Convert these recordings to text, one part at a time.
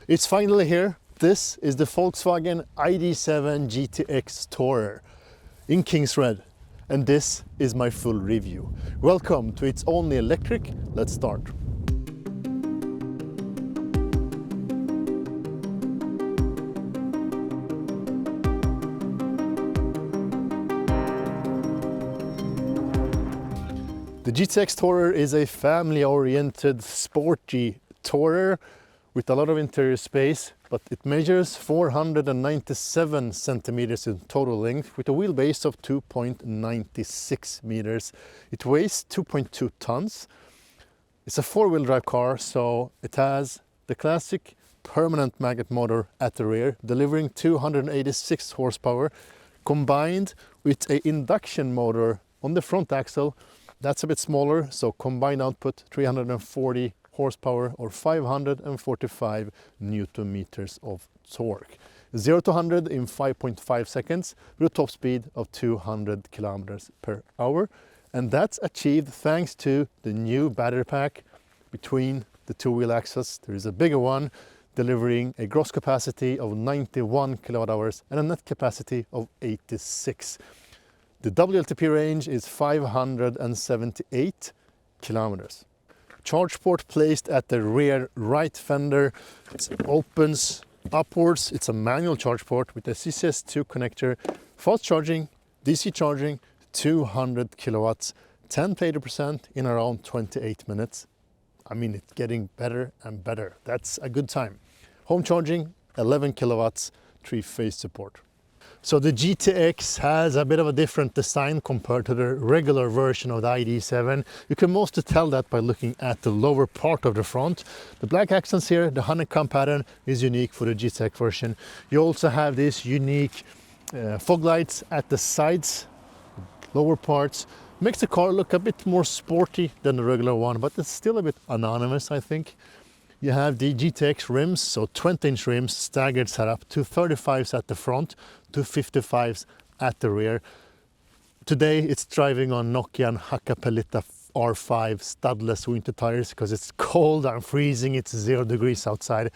It's finally here. This is the Volkswagen ID.7 GTX Tourer in King's Red, and this is my full review. Welcome to It's Only Electric. Let's start. The GTX Tourer is a family-oriented, sporty tourer with a lot of interior space, but it measures 497 centimeters in total length with a wheelbase of 2.96 meters. It weighs 2.2 tons. It's a four-wheel drive car, so it has the classic permanent magnet motor at the rear, delivering 286 horsepower, combined with an induction motor on the front axle. That's a bit smaller, so combined output 340 horsepower or 545 newton meters of torque. 0 to 100 in 5.5 seconds with a top speed of 200 kilometers per hour. And that's achieved thanks to the new battery pack between the two wheel axles. There is a bigger one delivering a gross capacity of 91 kilowatt hours and a net capacity of 86. The WLTP range is 578 kilometers. Charge port placed at the rear right fender. It opens upwards. It's a manual charge port with a CCS2 connector, fast charging, DC charging, 200 kilowatts, 10% in around 28 minutes. I mean, it's getting better and better. That's a good time. Home charging, 11 kilowatts, 3-phase support. So the GTX has a bit of a different design compared to the regular version of the ID.7. You can mostly tell that by looking at the lower part of the front. The black accents here, the honeycomb pattern is unique for the GTX version. You also have these unique fog lights at the sides, lower parts. Makes the car look a bit more sporty than the regular one, but it's still a bit anonymous, I think. You have the GTX rims, so 20-inch rims, staggered setup, 235s at the front, 255s at the rear. Today it's driving on Nokian Hakkapeliitta R5 studless winter tires because it's cold, I'm freezing, it's 0 degrees outside.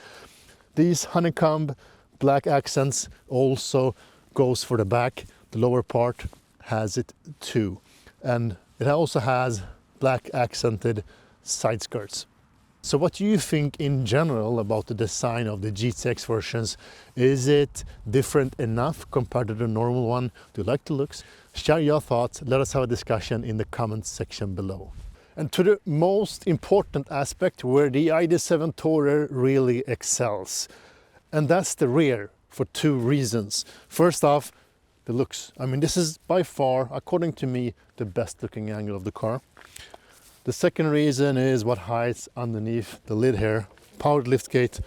These honeycomb black accents also goes for the back. The lower part has it too. And it also has black accented side skirts. So what do you think in general about the design of the GTX versions? Is it different enough compared to the normal one? Do you like the looks? Share your thoughts. Let us have a discussion in the comments section below. And to the most important aspect where the ID.7 Tourer really excels. And that's the rear for two reasons. First off, the looks. I mean, this is by far, according to me, the best looking angle of the car. The second reason is what hides underneath the lid here, powered liftgate,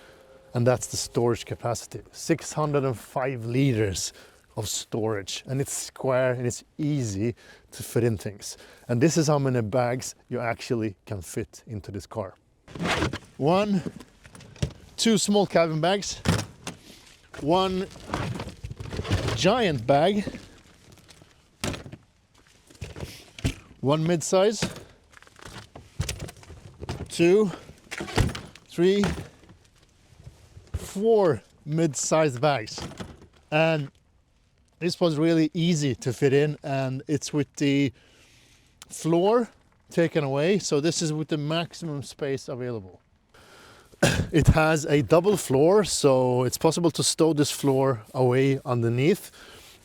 and that's the storage capacity. 605 liters of storage, and it's square and it's easy to fit in things. And this is how many bags you actually can fit into this car. 2 small cabin bags, 1 giant bag, 1 mid-size, 2, 3, 4 mid-sized bags, and this was really easy to fit in, and it's with the floor taken away, so this is with the maximum space available. It has a double floor, so it's possible to stow this floor away underneath,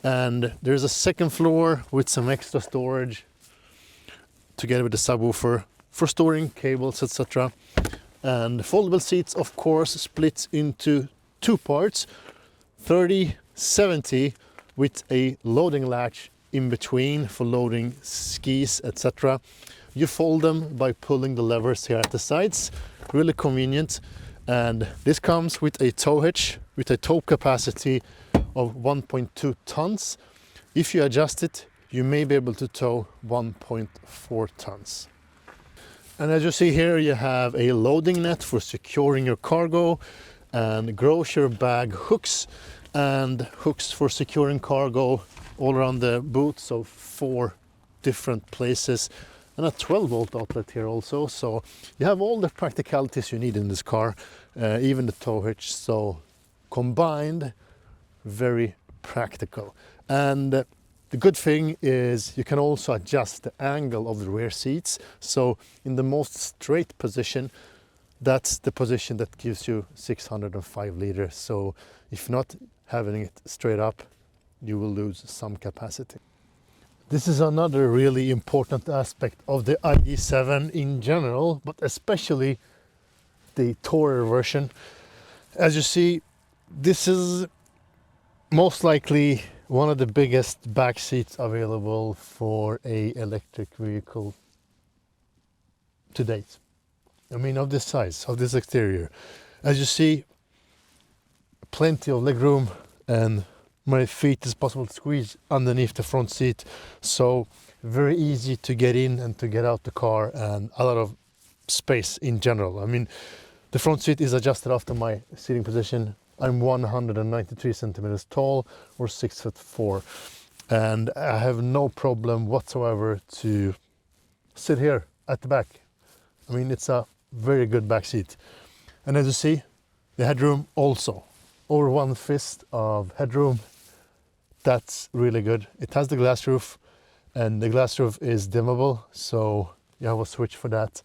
and there's a second floor with some extra storage together with the subwoofer for storing cables, etc. And foldable seats, of course, splits into 2 parts, 30/70 with a loading latch in between for loading skis, etc. You fold them by pulling the levers here at the sides, really convenient. And this comes with a tow hitch with a tow capacity of 1.2 tons. If you adjust it, you may be able to tow 1.4 tons. And as you see here, you have a loading net for securing your cargo and grocery bag hooks and hooks for securing cargo all around the boot, so 4 different places. and a 12-volt outlet here also. So you have all the practicalities you need in this car, even the tow hitch. So combined, very practical. And the good thing is you can also adjust the angle of the rear seats. So in the most straight position, that's the position that gives you 605 liters. So if not having it straight up, you will lose some capacity. This is another really important aspect of the ID.7 in general, but especially the Tourer version. As you see, this is most likely one of the biggest back seats available for a electric vehicle to date. I mean, of this size, of this exterior. As you see, plenty of legroom, and my feet is possible to squeeze underneath the front seat. So very easy to get in and to get out the car, and a lot of space in general. I mean, the front seat is adjusted after my seating position. I'm 193 centimeters tall, or 6'4", and I have no problem whatsoever to sit here at the back. I mean, it's a very good back seat. And as you see, the headroom also, over 1 fist of headroom. That's really good. It has the glass roof, and the glass roof is dimmable, so you have a switch for that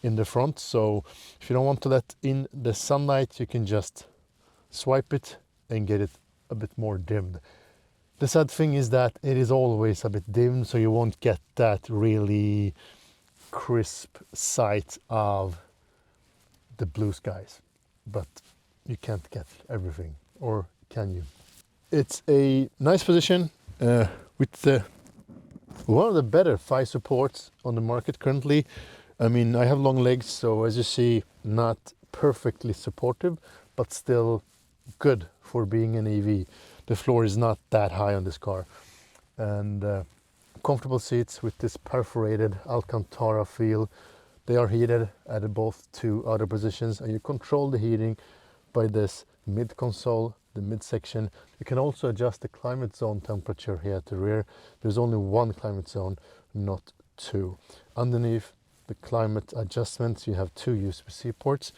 in the front. So if you don't want to let in the sunlight, you can just swipe it and get it a bit more dimmed. The sad thing is that it is always a bit dimmed, so you won't get that really crisp sight of the blue skies, but you can't get everything, or can you? It's a nice position with one of the better thigh supports on the market currently. I mean, I have long legs, so as you see, not perfectly supportive, but still good for being an EV. The floor is not that high on this car, and comfortable seats with this perforated Alcantara feel. They are heated at both two other positions, and you control the heating by this mid console, the midsection. You can also adjust the climate zone temperature here at the rear. There's only one climate zone, not two. Underneath the climate adjustments, you have two USB-C ports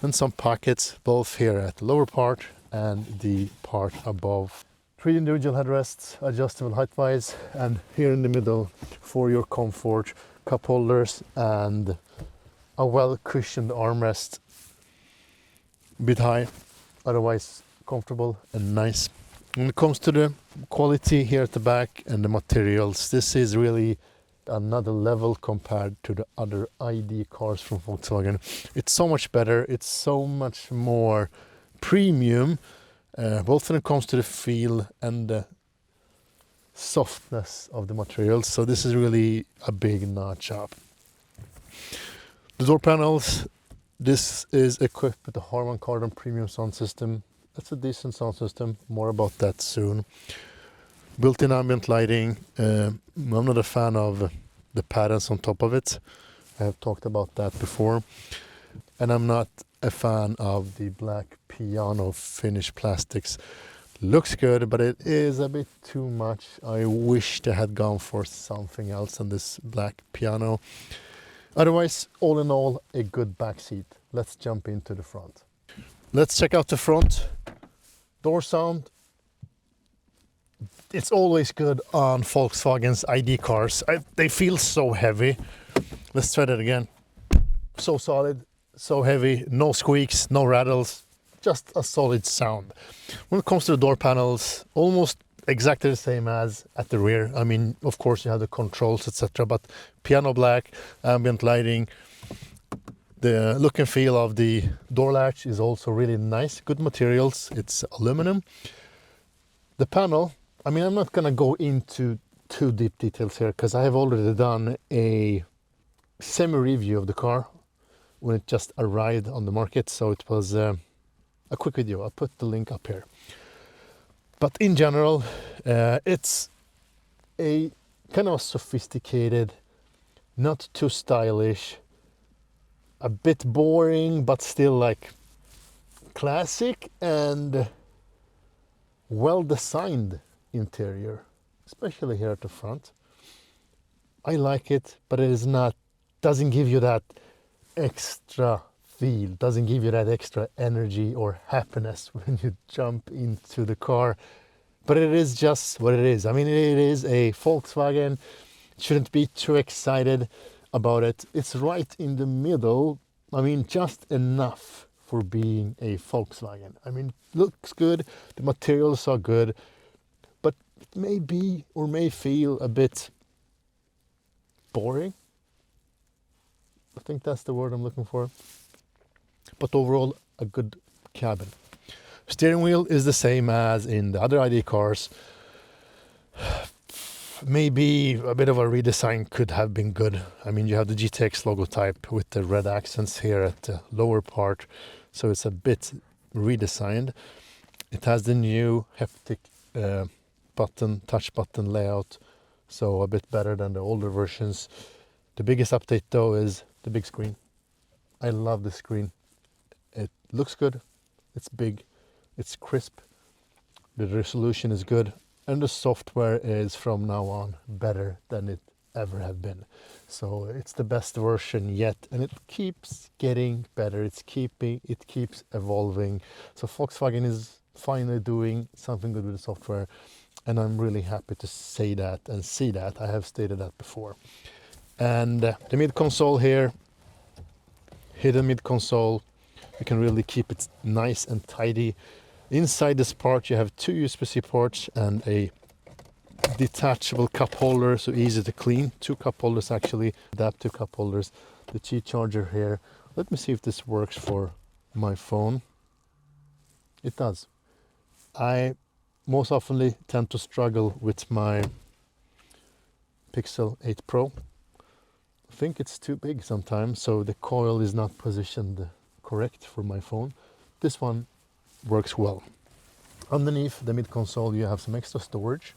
and some pockets, both here at the lower part and the part above. 3 individual headrests, adjustable height-wise, and here in the middle for your comfort, cup holders and a well-cushioned armrest. A bit high, otherwise comfortable and nice. When it comes to the quality here at the back and the materials, this is really another level compared to the other ID cars from Volkswagen. It's so much better, it's so much more premium, both when it comes to the feel and the softness of the materials. So this is really a big notch up. The door panels, this is equipped with the Harman Kardon premium sound system. That's a decent sound system, more about that soon. Built-in ambient lighting. I'm not a fan of the patterns on top of it. I have talked about that before. And I'm not a fan of the black piano finish plastics. Looks good, but it is a bit too much. I wish they had gone for something else than this black piano. Otherwise, all in all, a good back seat. Let's jump into the front. Let's check out the front. Door sound. It's always good on Volkswagen's ID cars. They feel so heavy. Let's try that again. So solid, so heavy, no squeaks, no rattles, just a solid sound. When it comes to the door panels, almost exactly the same as at the rear. I mean, of course you have the controls, etc., but piano black, ambient lighting. The look and feel of the door latch is also really nice, good materials. It's aluminum. The panel, I mean, I'm not gonna go into too deep details here because I have already done a semi-review of the car when it just arrived on the market, so it was a quick video. I'll put the link up here. But in general, it's a kind of sophisticated, not too stylish, a bit boring, but still like classic and well-designed interior, especially here at the front. I like it, but it is not, doesn't give you that extra feel, doesn't give you that extra energy or happiness when you jump into the car. But it is just what it is. I mean, it is a Volkswagen. Shouldn't be too excited about it. It's right in the middle. I mean, just enough for being a Volkswagen. I mean, looks good, the materials are good, but it may be or may feel a bit boring. I think that's the word I'm looking for. But overall, a good cabin. Steering wheel is the same as in the other ID cars. Maybe a bit of a redesign could have been good. I mean, you have the GTX logotype with the red accents here at the lower part, so it's a bit redesigned. It has the new haptic touch button layout, so a bit better than the older versions. The biggest update though is the big screen. I love the screen. It looks good, it's big, it's crisp, the resolution is good, and the software is from now on better than it ever have been. So it's the best version yet, and it keeps getting better. It keeps evolving. So Volkswagen is finally doing something good with the software, and I'm really happy to say that and see that. I have stated that before. And the mid console here, hidden mid console, you can really keep it nice and tidy. Inside this part you have two USB-C ports and a detachable cup holder, so easy to clean. Two cup holders actually, adaptive cup holders. The Qi charger here. Let me see if this works for my phone. It does. I most often tend to struggle with my Pixel 8 Pro. I think it's too big sometimes, so the coil is not positioned correct for my phone. This one works well. Underneath the mid console you have some extra storage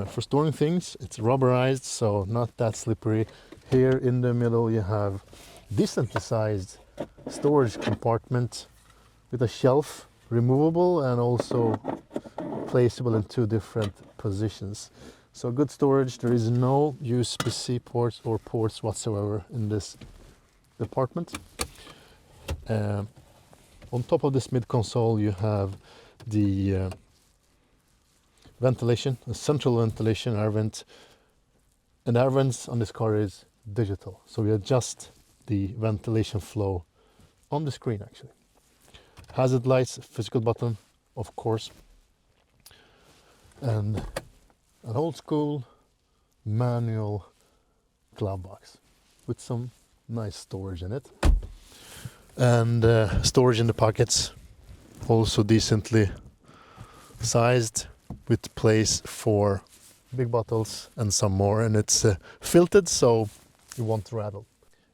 for storing things. It's rubberized, so not that slippery. Here in the middle you have decently sized storage compartment with a shelf, removable and also placeable in two different positions. So good storage. There is no USB-C ports or ports whatsoever in this department. On top of this mid console you have the ventilation, a central ventilation air vent, and air vents on this car is digital, so we adjust the ventilation flow on the screen actually. Hazard lights, physical button of course, and an old school manual glove box with some nice storage in it, and storage in the pockets, also decently sized with place for big bottles and some more, and it's filtered so it won't rattle.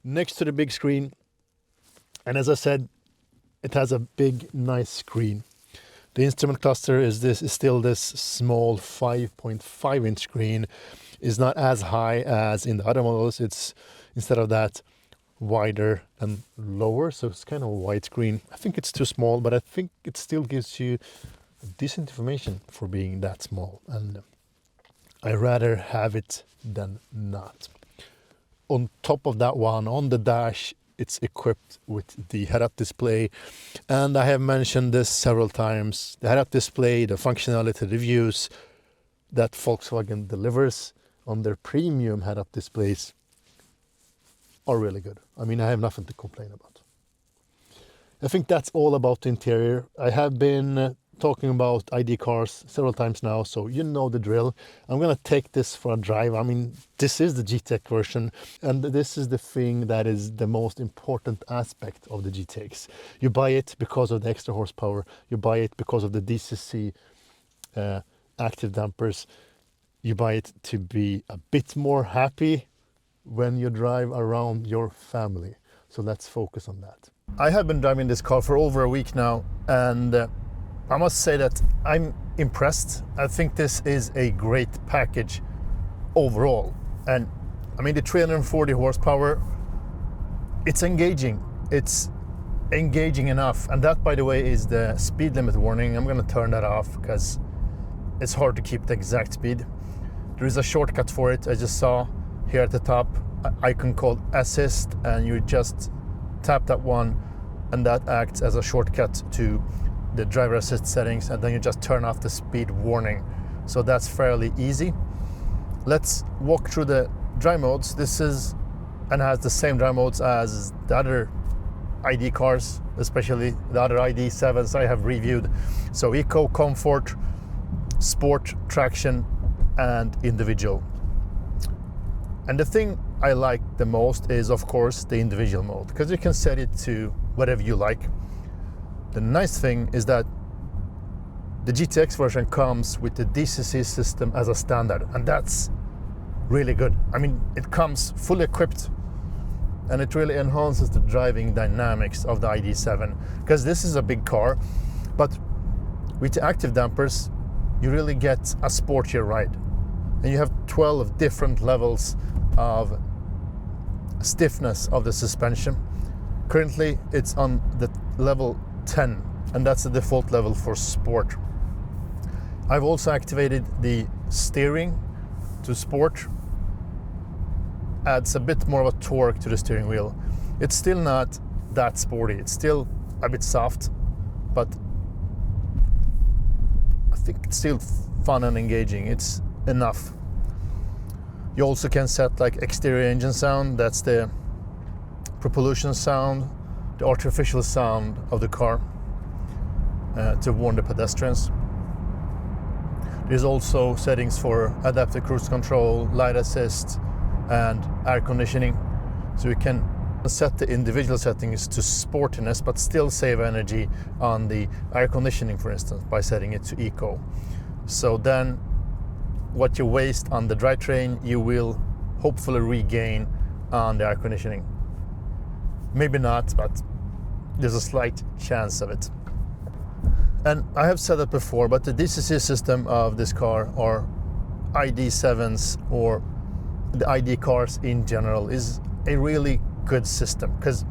Next to the big screen, and as I said, it has a big nice screen. The instrument cluster is still this small 5.5 inch screen. Is not as high as in the other models. It's instead of that wider and lower, so it's kind of a wide screen. I think it's too small, but I think it still gives you decent information for being that small, and I rather have it than not. On top of that one, on the dash, it's equipped with the head-up display, and I have mentioned this several times. The head-up display, the functionality reviews that Volkswagen delivers on their premium head-up displays are really good. I mean, I have nothing to complain about. I think that's all about the interior. I have been talking about ID cars several times now, so you know the drill. I'm gonna take this for a drive. I mean, this is the GTX version, and this is the thing that is the most important aspect of the GTX. You buy it because of the extra horsepower. You buy it because of the DCC active dampers. You buy it to be a bit more happy when you drive around your family. So let's focus on that. I have been driving this car for over a week now, and I must say that I'm impressed. I think this is a great package overall. And I mean, the 340 horsepower, it's engaging. It's engaging enough. And that, by the way, is the speed limit warning. I'm gonna turn that off because it's hard to keep the exact speed. There is a shortcut for it, I just saw. here at the top, an icon called Assist, and you just tap that one, and that acts as a shortcut to the driver assist settings, and then you just turn off the speed warning. So that's fairly easy. Let's walk through the drive modes. This is and has the same drive modes as the other ID cars, especially the other ID.7s I have reviewed. So Eco, Comfort, Sport, Traction, and Individual. And the thing I like the most is, of course, the individual mode, because you can set it to whatever you like. The nice thing is that the GTX version comes with the DCC system as a standard, and that's really good. I mean, it comes fully equipped, and it really enhances the driving dynamics of the ID.7, because this is a big car, but with the active dampers, you really get a sportier ride. And you have 12 different levels of stiffness of the suspension. Currently, it's on the level 10, and that's the default level for sport. I've also activated the steering to sport. Adds a bit more of a torque to the steering wheel. It's still not that sporty. It's still a bit soft, but I think it's still fun and engaging. It's enough. You also can set like exterior engine sound. That's the propulsion sound, the artificial sound of the car, to warn the pedestrians. There's also settings for adaptive cruise control, light assist, and air conditioning. So you can set the individual settings to sportiness, but still save energy on the air conditioning, for instance, by setting it to Eco. So then what you waste on the drivetrain, you will hopefully regain on the air conditioning. Maybe not, but there's a slight chance of it. And I have said it before, but the DCC system of this car, or ID.7s, or the ID cars in general, is a really good system, because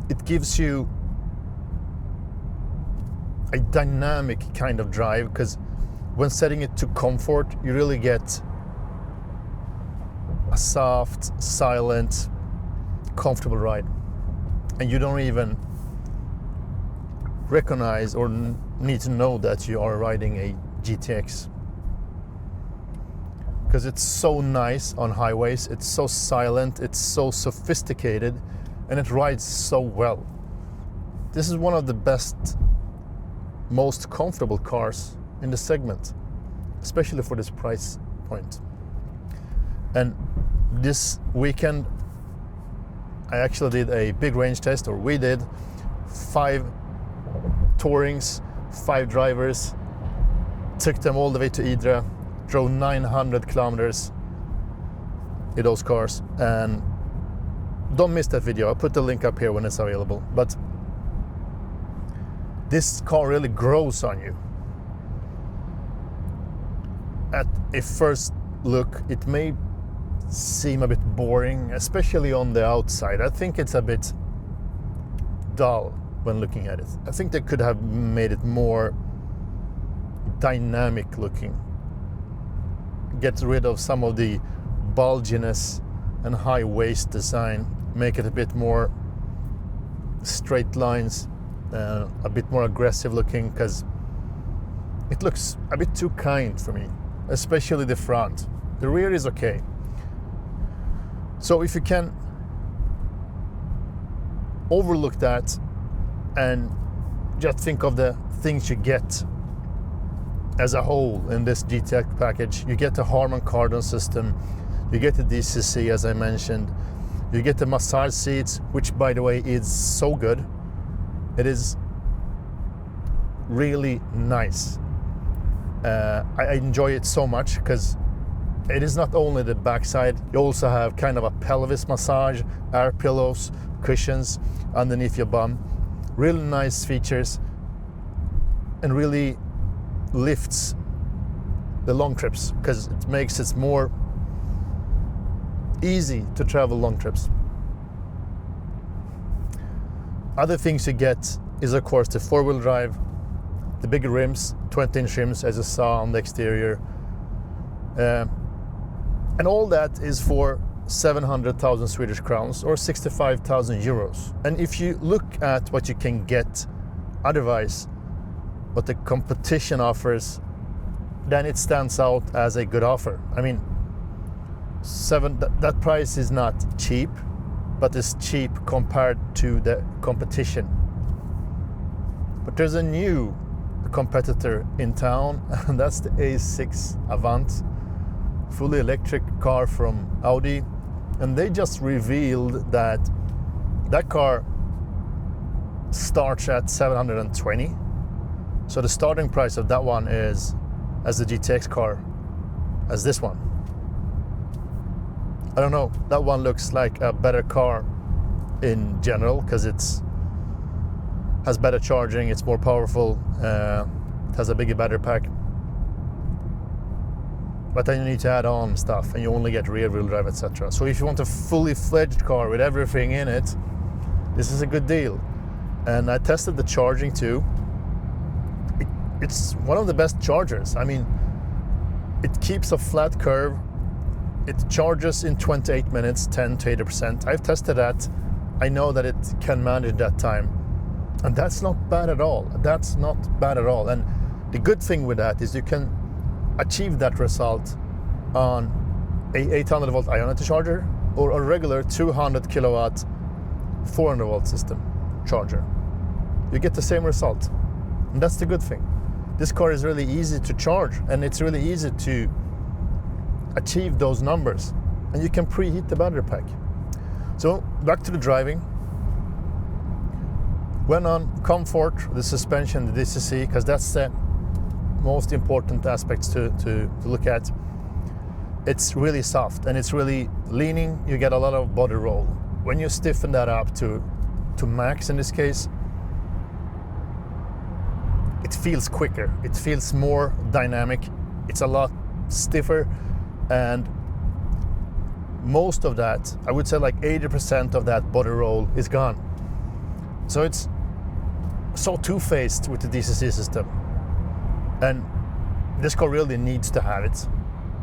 it gives you a dynamic kind of drive, because when setting it to comfort, you really get a soft, silent, comfortable ride, and you don't even recognize or need to know that you are riding a GTX, because it's so nice on highways. It's so silent, it's so sophisticated, and it rides so well. This is one of the best, most comfortable cars in the segment, especially for this price point. And this weekend I actually did a big range test, or we did 5 tourings, 5 drivers, took them all the way to Idre, drove 900 kilometers in those cars. And don't miss that video. I'll put the link up here when it's available. But this car really grows on you. At a first look, it may seem a bit boring, especially on the outside. I think it's a bit dull when looking at it. I think they could have made it more dynamic looking. Get rid of some of the bulginess and high waist design. Make it a bit more straight lines, a bit more aggressive looking, because it looks a bit too kind for me, especially the front. The rear is okay. So if you can overlook that and just think of the things you get as a whole in this GTX package. You get the Harman Kardon system, you get the DCC as I mentioned, you get the massage seats, which by the way is so good. It is really nice. I enjoy it so much because it is not only the backside, you also have kind of a pelvis massage, air pillows, cushions underneath your bum. Really nice features, and really lifts the long trips, because it makes it more easy to travel long trips. Other things you get is of course the 4-wheel drive, the bigger rims, 20-inch rims as you saw on the exterior. And all that is for 700,000 Swedish crowns or 65,000 euros. And if you look at what you can get otherwise, what the competition offers, then it stands out as a good offer. I mean, that price is not cheap, but it's cheap compared to the competition. But there's a new competitor in town, and that's the A6 Avant, fully electric car from Audi. And they just revealed that that car starts at 720. So the starting price of that one is as the GTX car as this one. I don't know, that one looks like a better car in general because it's has better charging, it's more powerful, it has a bigger battery pack. But then you need to add on stuff and you only get rear wheel drive, etc. So if you want a fully fledged car with everything in it, this is a good deal. And I tested the charging too. It's one of the best chargers. I mean, it keeps a flat curve. It charges in 28 minutes, 10 to 80%. I've tested that. I know that it can manage that time. And that's not bad at all. That's not bad at all. And the good thing with that is you can achieve that result on a 800 volt Ionity charger or a regular 200 kilowatt 400 volt system charger. You get the same result. And that's the good thing. This car is really easy to charge and it's really easy to achieve those numbers. And you can preheat the battery pack. So back to the driving. When on comfort, the suspension, the DCC, because that's the most important aspects to look at. It's really soft and it's really leaning. You get a lot of body roll. When you stiffen that up to max in this case, it feels quicker. It feels more dynamic. It's a lot stiffer, and most of that, I would say like 80% of that body roll is gone. So it's so two-faced with the DCC system. And this car really needs to have it.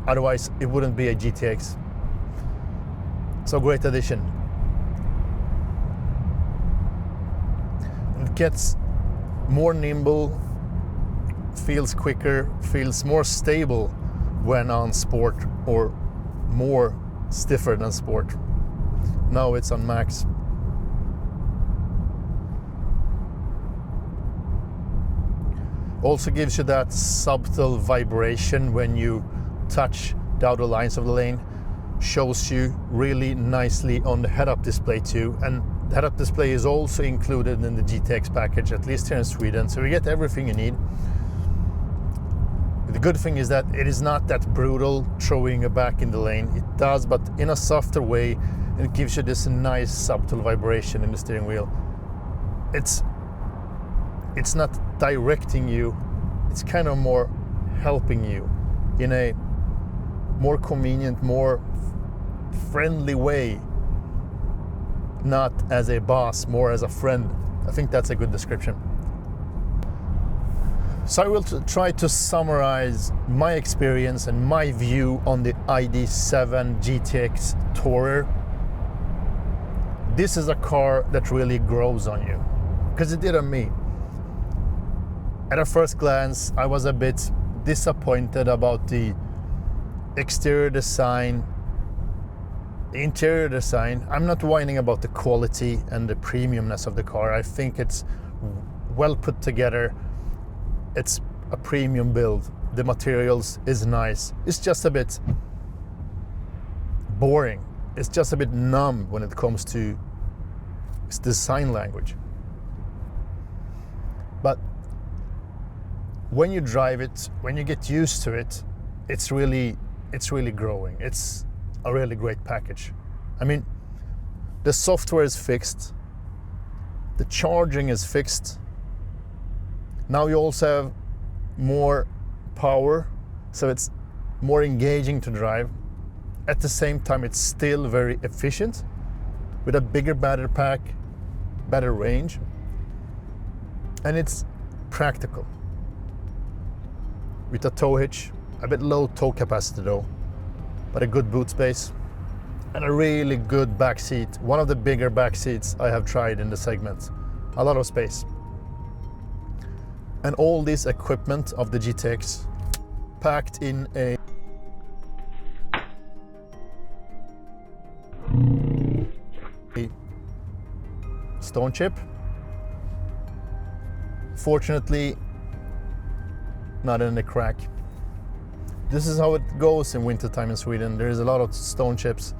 Otherwise, it wouldn't be a GTX. So great addition. It gets more nimble, feels quicker, feels more stable when on sport, or more stiffer than sport. Now it's on max. Also gives you that subtle vibration when you touch the outer lines of the lane. Shows you really nicely on the head-up display too. And the head-up display is also included in the GTX package, at least here in Sweden. So you get everything you need. The good thing is that it is not that brutal throwing you back in the lane. It does, but in a softer way. And it gives you this nice subtle vibration in the steering wheel. It's not directing you, it's kind of more helping you in a more convenient, more friendly way. Not as a boss, more as a friend. I think that's a good description. So I will try to summarize my experience and my view on the ID.7 GTX Tourer. This is a car that really grows on you, because it did on me. At a first glance, I was a bit disappointed about the exterior design, the interior design. I'm not whining about the quality and the premiumness of the car. I think it's well put together. It's a premium build. The materials is nice. It's just a bit boring. It's just a bit numb when it comes to its design language. But when you drive it, when you get used to it, it's really growing. It's a really great package. I mean, the software is fixed, the charging is fixed. Now you also have more power, so it's more engaging to drive. At the same time, it's still very efficient with a bigger battery pack, better range, and it's practical. With a tow hitch, a bit low tow capacity though. but a good boot space and a really good back seat. One of the bigger back seats I have tried in the segment. A lot of space. And all this equipment of the GTX packed in a stone chip. Fortunately, not in the crack. This is how it goes in wintertime in Sweden. There is a lot of stone chips.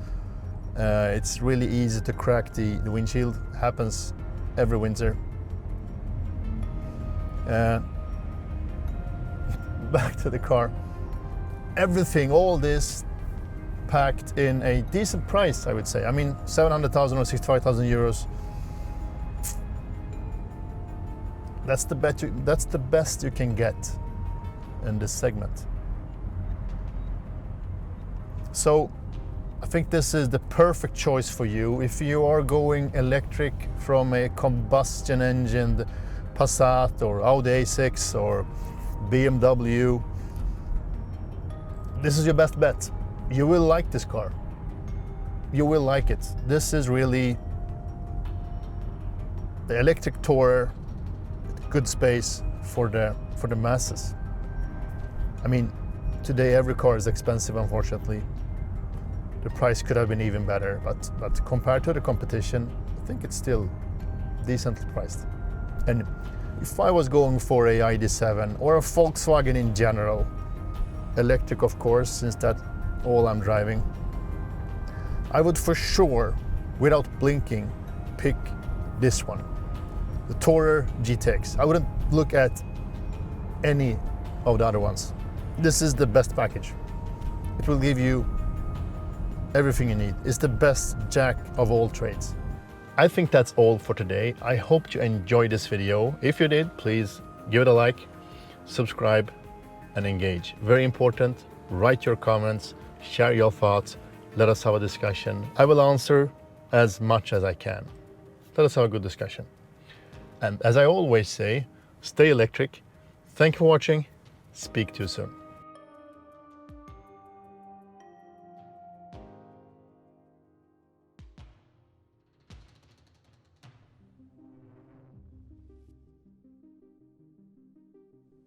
It's really easy to crack the windshield. Happens every winter. Back to the car. Everything, all this packed in a decent price, I would say. I mean, 700,000 or 65,000 euros. That's the best you can get in this segment. So I think this is the perfect choice for you if you are going electric from a combustion engine Passat or Audi A6 or BMW. This is your best bet. You will like this car. You will like it. This is really the electric tourer, good space for the masses. I mean, today every car is expensive, unfortunately. The price could have been even better, but compared to the competition, I think it's still decently priced. And if I was going for a ID.7 or a Volkswagen in general, electric of course, since that's all I'm driving, I would for sure, without blinking, pick this one, the Tourer GTX. I wouldn't look at any of the other ones. This is the best package. It will give you everything you need. It's the best jack of all trades. I think that's all for today. I hope you enjoyed this video. If you did, please give it a like, subscribe, and engage. Very important. Write your comments, share your thoughts, let us have a discussion. I will answer as much as I can. Let us have a good discussion. And as I always say, stay electric. Thank you for watching. Speak to you soon.